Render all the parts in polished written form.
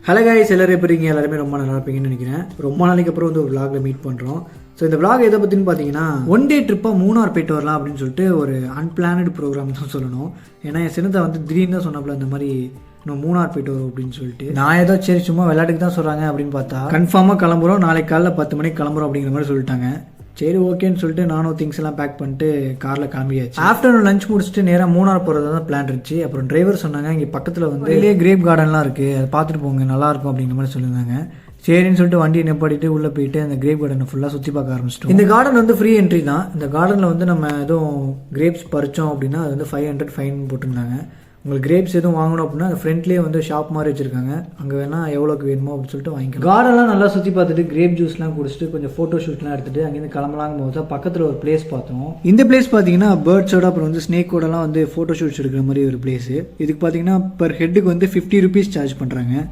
Hello guys, எல்லாரும் எப்படி இருக்கீங்க? எல்லாருமே ரொம்ப நல்லா இருப்பீங்கன்னு நினைக்கிறேன். ரொம்ப நாளைக்கு அப்புறம் வந்து ஒரு vlogல மீட் பண்ணுறோம். ஸோ இந்த vlog எதை பற்றின்னு பார்த்தீங்கன்னா, ஒன் டே ட்ரிப்பாக மூணார் போயிட்டு வரலாம் அப்படின்னு சொல்லிட்டு ஒரு அன்பிளானடு ப்ரோக்ராம் தான் சொல்லணும். ஏன்னா என் சின்னத்தை வந்து திடீர்னு தான் சொன்னாப்புல இந்த மாதிரி நம்ம மூணார் போயிட்டு வரோம் அப்படின்னு சொல்லிட்டு. நான் ஏதோ சரி சும்மா விளையாட்டுக்கு தான் சொல்கிறாங்க அப்படின்னு பார்த்தா கன்ஃபார்மாக கிளம்புறோம், நாளைக்கு காலைல 10 மணிக்கு கிளம்புறோம் அப்படிங்கிற மாதிரி சொல்லிட்டாங்க. சரி ஓகேன்னு சொல்லிட்டு நானும் திங்ஸ் எல்லாம் பேக் பண்ணிட்டு காரில் கிளம்பியாச்சு. ஆஃப்டர்நூன் லஞ்ச் முடிச்சுட்டு நேராக மூணார் போகிறது தான் பிளான் இருந்துச்சு. அப்புறம் டிரைவர் சொன்னாங்க இங்கே பக்கத்தில் வந்து வெளியே கிரேப் கார்டன்லாம் இருக்குது, அதை பார்த்துட்டு போங்க நல்லாயிருக்கும் அப்படிங்கிற மாதிரி சொல்லியிருந்தாங்க. சரின்னு சொல்லிட்டு வண்டியை நிப்பாட்டிட்டு உள்ளே போயிட்டு அந்த கிரேப் கார்டனை ஃபுல்லாக சுற்றி பார்க்க ஆரம்பிச்சிட்டோம். இந்த கார்டன் வந்து ஃப்ரீ என்ட்ரி தான். இந்த கார்டனில் வந்து நம்ம எதுவும் கிரேப்ஸ் பறித்தோம் அப்படின்னா அது வந்து 500 ஃபைன் போட்டிருந்தாங்க. உங்களுக்கு கிரேப்ஸ் எதுவும் வாங்கணும் அப்படின்னா அந்த ஃப்ரண்ட்லேயே வந்து ஷாப் மாதிரி வச்சுருக்காங்க, அங்கே வேணால் எவ்வளோக்கு வேணுமோ அப்படின்னு சொல்லிட்டு வாங்கிக்கலாம். கார்டன்லாம் நல்லா சுற்றி பார்த்துட்டு கிரேப் ஜூஸ்லாம் குடிச்சிட்டு கொஞ்சம் ஃபோட்டோ ஷூட்லாம் எடுத்துகிட்டு அங்கேருந்து கிளம்பலாங்கும் போது தான் பக்கத்தில் ஒரு பிளேஸ் பார்த்தோம். இந்த பிளேஸ் பார்த்தீங்கன்னா பேர்ட்ஸோட அப்புறம் வந்து ஸ்னேக்கோடலாம் வந்து ஃபோட்டோ ஷூட்ஸ் எடுக்கிற மாதிரி ஒரு பிளேஸு. இதுக்கு பார்த்தீங்கன்னா பர் ஹெட்டுக்கு வந்து 50 rupees சார்ஜ் பண்ணுறாங்க.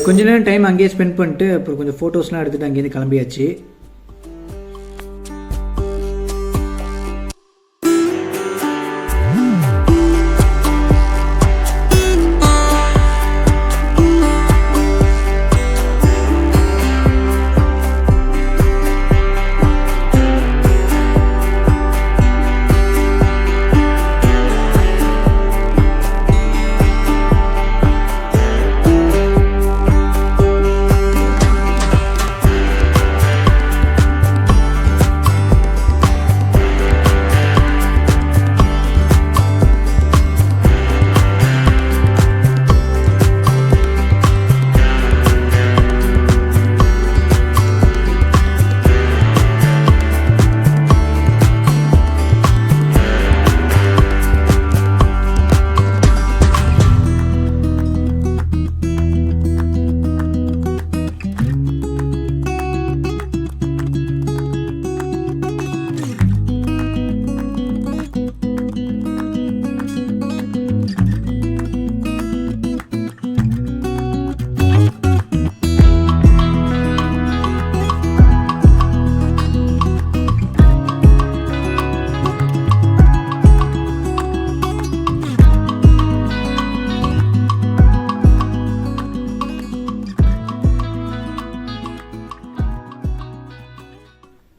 கொஞ்ச நேரம் டைம் அங்கேயே ஸ்பெண்ட் பண்ணிட்டு அப்புறம் கொஞ்சம் ஃபோட்டோஸ்லாம் எடுத்துகிட்டு அங்கேருந்து கிளம்பியாச்சு.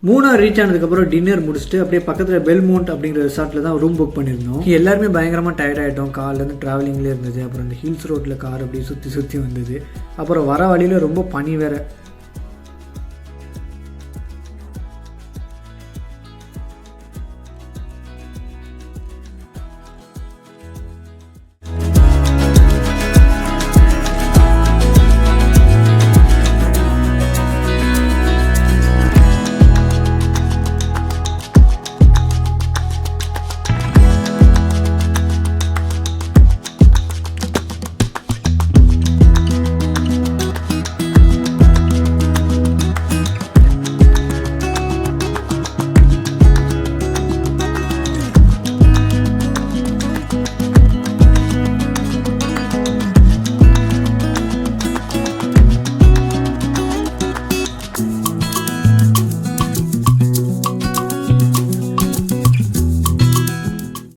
மூணார் ரீச் ஆனதுக்கப்புறம் டின்னர் முடிச்சுட்டு அப்படியே பக்கத்தில் பெல்மோண்ட் அப்படிங்கிற ரிசார்ட்டில் தான் ரூம் புக் பண்ணியிருந்தோம். எல்லாருமே பயங்கரமாக டயர்ட் ஆகிட்டோம், காலிலேருந்து ட்ராவலிங்லேயே இருந்தது. அப்புறம் இந்த ஹில்ஸ் ரோட்டில் கார் அப்படியே சுற்றி வந்தது. அப்புறம் வர வழியில் ரொம்ப பனி வேறு,